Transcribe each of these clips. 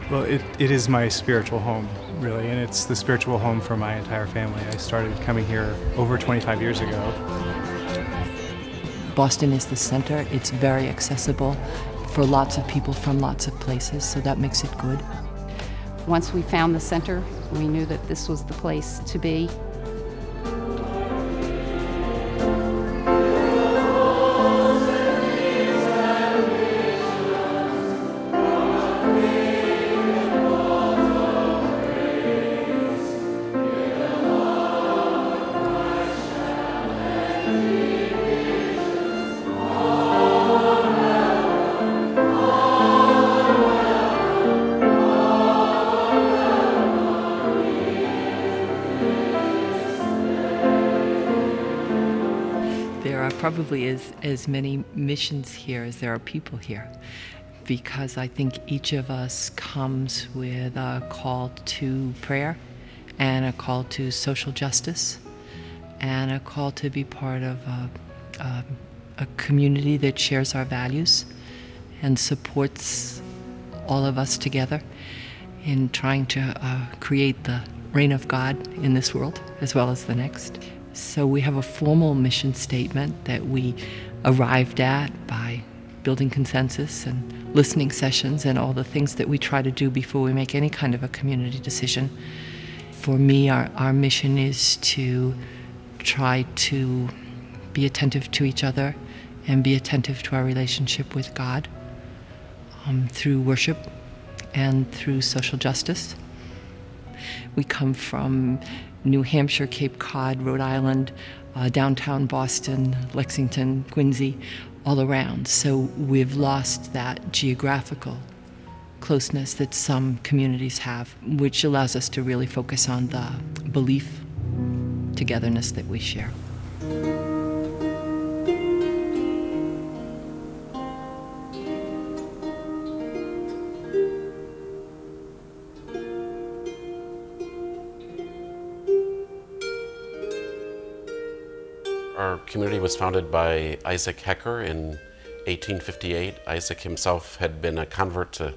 Well, it is my spiritual home, really, and it's the spiritual home for my entire family. I started coming here over 25 years ago. Boston is the center. It's very accessible for lots of people from lots of places, so that makes it good. Once we found the center, we knew that this was the place to be. There are probably as many missions here as there are people here, because I think each of us comes with a call to prayer and a call to social justice and a call to be part of a community that shares our values and supports all of us together in trying to create the reign of God in this world as well as the next. So we have a formal mission statement that we arrived at by building consensus and listening sessions and all the things that we try to do before we make any kind of a community decision. For me, our mission is to try to be attentive to each other and be attentive to our relationship with God through worship and through social justice. We come from New Hampshire, Cape Cod, Rhode Island, downtown Boston, Lexington, Quincy, all around. So we've lost that geographical closeness that some communities have, which allows us to really focus on the belief togetherness that we share. Our community was founded by Isaac Hecker in 1858. Isaac himself had been a convert to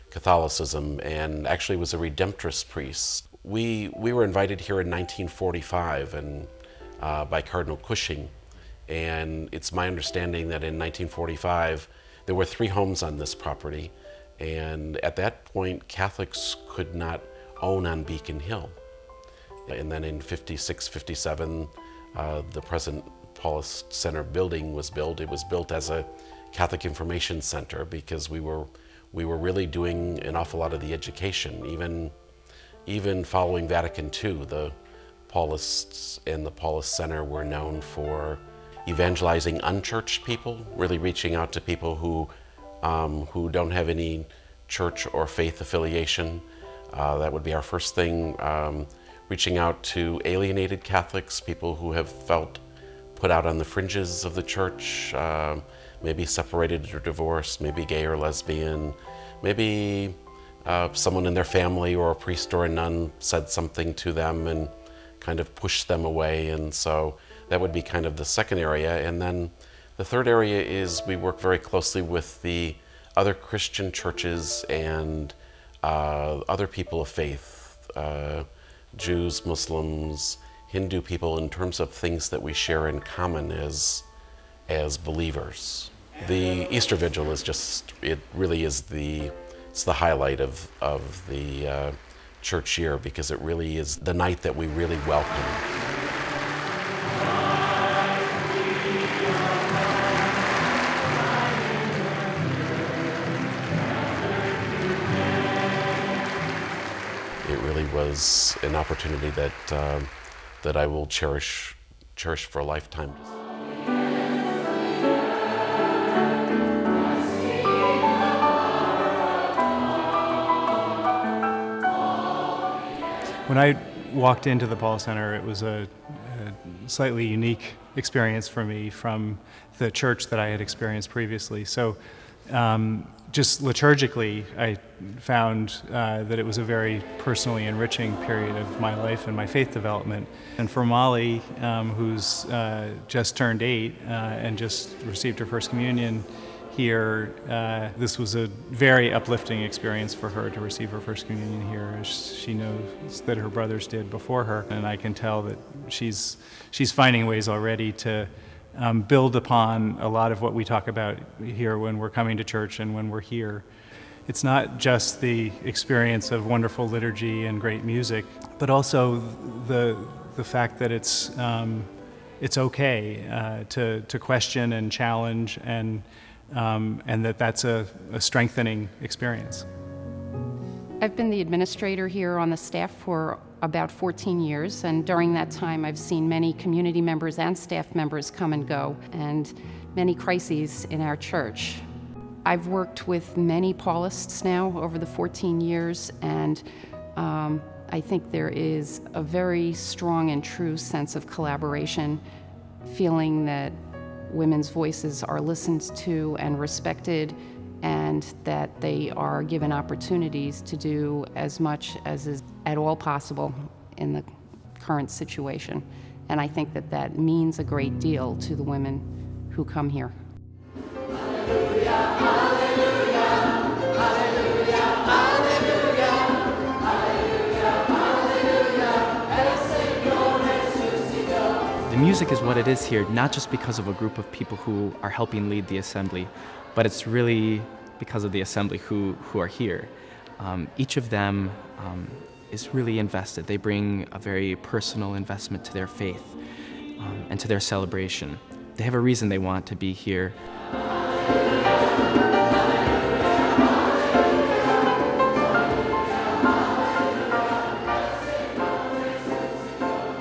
Catholicism and actually was a Redemptorist priest. We were invited here in 1945 and by Cardinal Cushing, and it's my understanding that in 1945 there were 3 homes on this property, and at that point Catholics could not own on Beacon Hill. And then in 56, 57, the present Paulist Center building was built. It was built as a Catholic Information Center because we were really doing an awful lot of the education. Even following Vatican II, the Paulists and the Paulist Center were known for evangelizing unchurched people, really reaching out to people who don't have any church or faith affiliation. That would be our first thing. Reaching out to alienated Catholics, people who have felt put out on the fringes of the church, maybe separated or divorced, maybe gay or lesbian, maybe someone in their family or a priest or a nun said something to them and kind of pushed them away, and so that would be kind of the second area. And then the third area is we work very closely with the other Christian churches and other people of faith, Jews, Muslims, Hindu people, in terms of things that we share in common as believers. The Easter Vigil is just, it really is it's the highlight of the church year, because it really is the night that we really welcome. It really was an opportunity that I will cherish for a lifetime. When I walked into the Paulist Center, it was a slightly unique experience for me from the church that I had experienced previously. So just liturgically, I found that it was a very personally enriching period of my life and my faith development. And for Molly, who's just turned 8 and just received her first communion here. This was a very uplifting experience for her to receive her First Communion here, as she knows that her brothers did before her. And I can tell that she's finding ways already to build upon a lot of what we talk about here when we're coming to church and when we're here. It's not just the experience of wonderful liturgy and great music, but also the fact that it's okay to question and challenge, and that's a strengthening experience. I've been the administrator here on the staff for about 14 years, and during that time I've seen many community members and staff members come and go, and many crises in our church. I've worked with many Paulists now over the 14 years, and I think there is a very strong and true sense of collaboration, feeling that women's voices are listened to and respected, and that they are given opportunities to do as much as is at all possible in the current situation. And I think that that means a great deal to the women who come here. The music is what it is here, not just because of a group of people who are helping lead the assembly, but it's really because of the assembly who are here. Each of them is really invested. They bring a very personal investment to their faith and to their celebration. They have a reason they want to be here.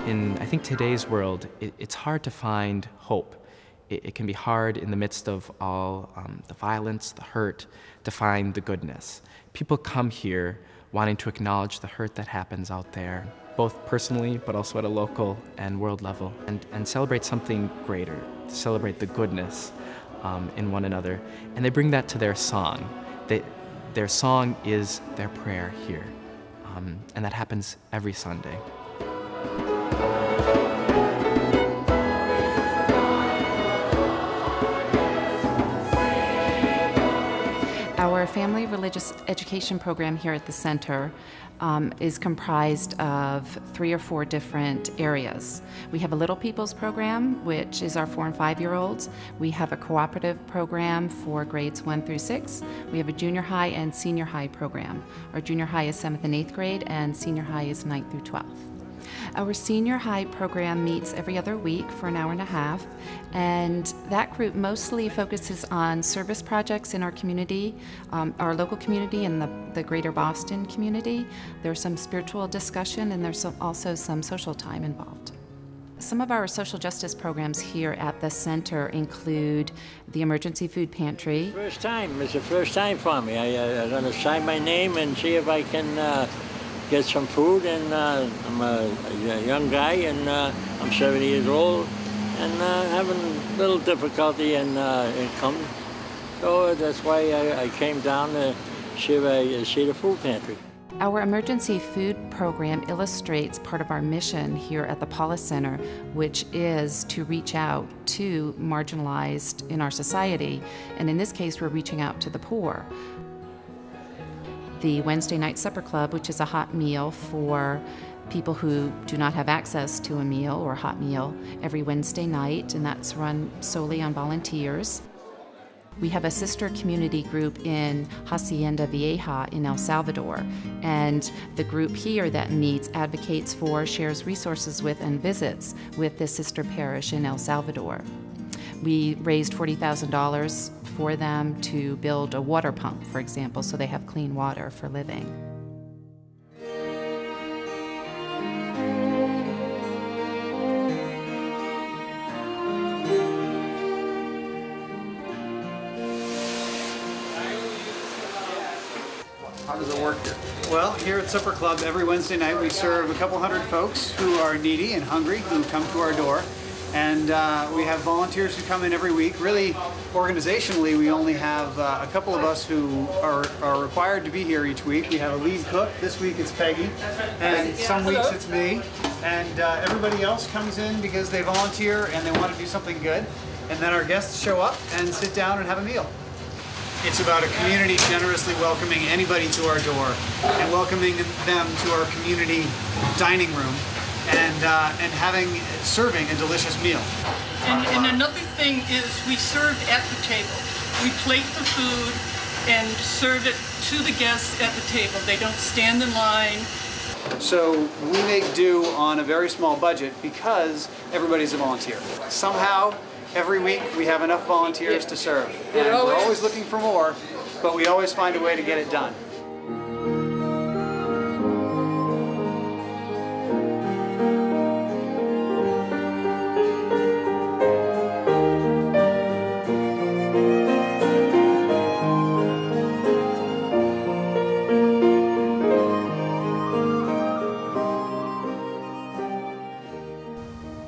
In, I think, today's world, it's hard to find hope. It can be hard in the midst of all the violence, the hurt, to find the goodness. People come here wanting to acknowledge the hurt that happens out there, both personally but also at a local and world level, and celebrate something greater, to celebrate the goodness in one another. And they bring that to their song. Their song is their prayer here, and that happens every Sunday. Our family religious education program here at the center is comprised of 3 or 4 different areas. We have a Little People's program, which is our 4 and 5-year-olds. We have a cooperative program for grades 1 through 6. We have a junior high and senior high program. Our junior high is 7th and 8th grade, and senior high is 9th through 12th. Our senior high program meets every other week for an hour and a half, and that group mostly focuses on service projects in our community, our local community and the greater Boston community. There's some spiritual discussion, and there's also some social time involved. Some of our social justice programs here at the center include the emergency food pantry. It's the first time for me. I'm going to sign my name and see if I can get some food, and I'm a young guy, and I'm 70 years old, and having a little difficulty in income. So that's why I came down to see the food pantry. Our emergency food program illustrates part of our mission here at the Paulist Center, which is to reach out to marginalized in our society, and in this case we're reaching out to the poor. The Wednesday Night Supper Club, which is a hot meal for people who do not have access to a meal or a hot meal every Wednesday night, and that's run solely on volunteers. We have a sister community group in Hacienda Vieja in El Salvador, and the group here that meets advocates for, shares resources with, and visits with this sister parish in El Salvador. We raised $40,000 for them to build a water pump, for example, so they have clean water for living. How does it work here? Well, here at Supper Club, every Wednesday night we serve a couple hundred folks who are needy and hungry who come to our door. And we have volunteers who come in every week. Really, organizationally, we only have a couple of us who are required to be here each week. We have a lead cook. This week it's Peggy, and some weeks it's me. And everybody else comes in because they volunteer and they want to do something good. And then our guests show up and sit down and have a meal. It's about a community generously welcoming anybody to our door and welcoming them to our community dining room and serving a delicious meal. And another thing is we serve at the table. We plate the food and serve it to the guests at the table. They don't stand in line. So we make do on a very small budget because everybody's a volunteer. Somehow, every week we have enough volunteers to serve. And we're always looking for more, but we always find a way to get it done.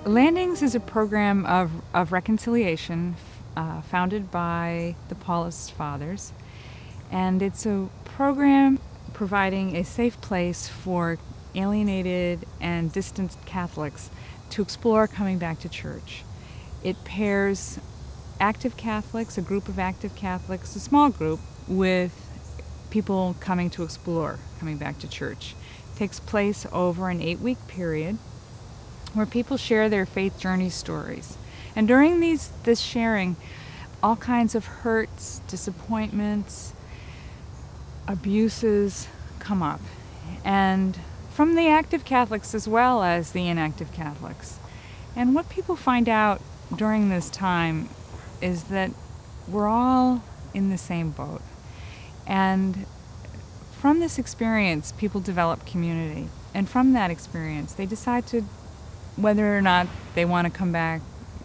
Landings is a program of reconciliation founded by the Paulist Fathers, and it's a program providing a safe place for alienated and distanced Catholics to explore coming back to church. It pairs active Catholics, a group of active Catholics, a small group, with people coming to explore coming back to church. It takes place over an 8-week period where people share their faith journey stories. And during this sharing, all kinds of hurts, disappointments, abuses come up. And from the active Catholics as well as the inactive Catholics. And what people find out during this time is that we're all in the same boat. And from this experience, people develop community. And from that experience, they decide whether or not they want to come back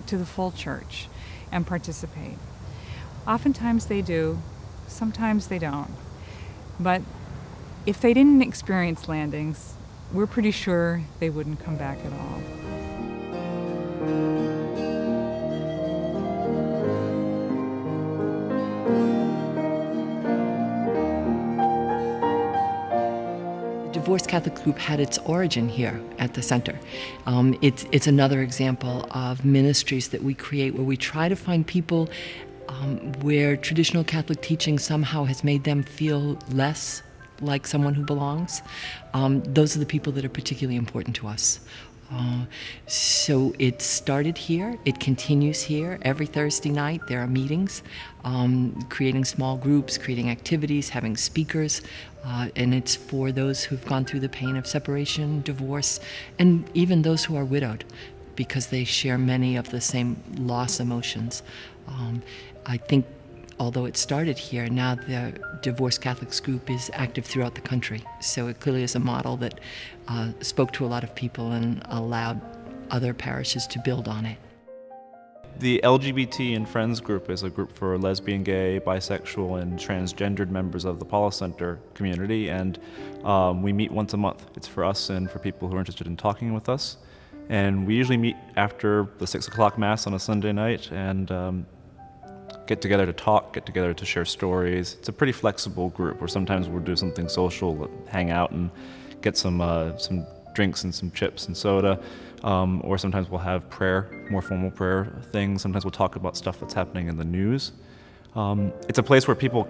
to the full church and participate. Oftentimes they do, sometimes they don't. But if they didn't experience landings, we're pretty sure they wouldn't come back at all. Divorced Catholic group had its origin here at the center. It's another example of ministries that we create where we try to find people where traditional Catholic teaching somehow has made them feel less like someone who belongs. Those are the people that are particularly important to us. So it started here, it continues here. Every Thursday night there are meetings, creating small groups, creating activities, having speakers, and it's for those who've gone through the pain of separation, divorce, and even those who are widowed, because they share many of the same loss emotions. I think although it started here, now the Divorced Catholics group is active throughout the country. So it clearly is a model that spoke to a lot of people and allowed other parishes to build on it. The LGBT and Friends group is a group for lesbian, gay, bisexual, and transgendered members of the Paulist Center community, and we meet once a month. It's for us and for people who are interested in talking with us. And we usually meet after the 6 o'clock Mass on a Sunday night and get together to talk, get together to share stories. It's a pretty flexible group where sometimes we'll do something social, hang out and get some drinks and some chips and soda, or sometimes we'll have prayer, more formal prayer things. Sometimes we'll talk about stuff that's happening in the news. It's a place where people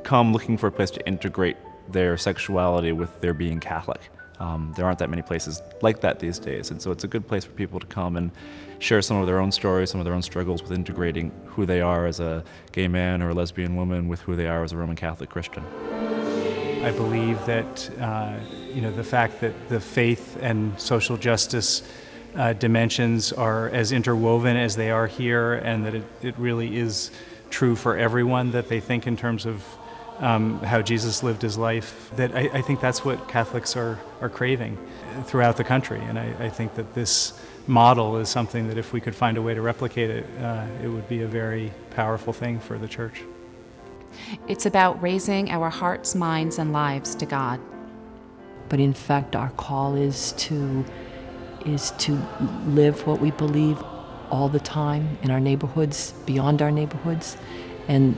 come looking for a place to integrate their sexuality with their being Catholic. There aren't that many places like that these days, and so it's a good place for people to come and share some of their own stories, some of their own struggles with integrating who they are as a gay man or a lesbian woman with who they are as a Roman Catholic Christian. I believe that the fact that the faith and social justice dimensions are as interwoven as they are here, and that it really is true for everyone, that they think in terms of how Jesus lived his life, that I think that's what Catholics are craving throughout the country. And I think that this model is something that if we could find a way to replicate it, it would be a very powerful thing for the Church. It's about raising our hearts, minds, and lives to God. But in fact, our call is to live what we believe all the time in our neighborhoods, beyond our neighborhoods, and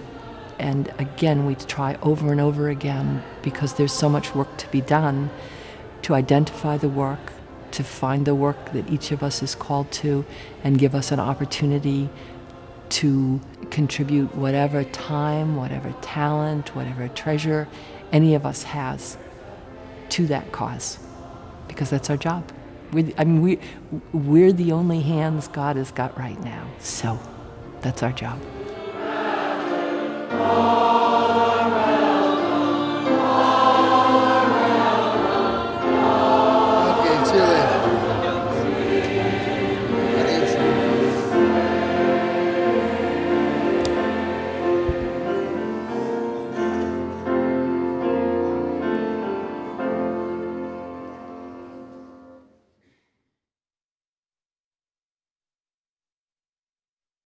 again, we try over and over again, because there's so much work to be done, to identify the work, to find the work that each of us is called to, and give us an opportunity to contribute whatever time, whatever talent, whatever treasure any of us has to that cause, because that's our job. We're the only hands God has got right now, so that's our job.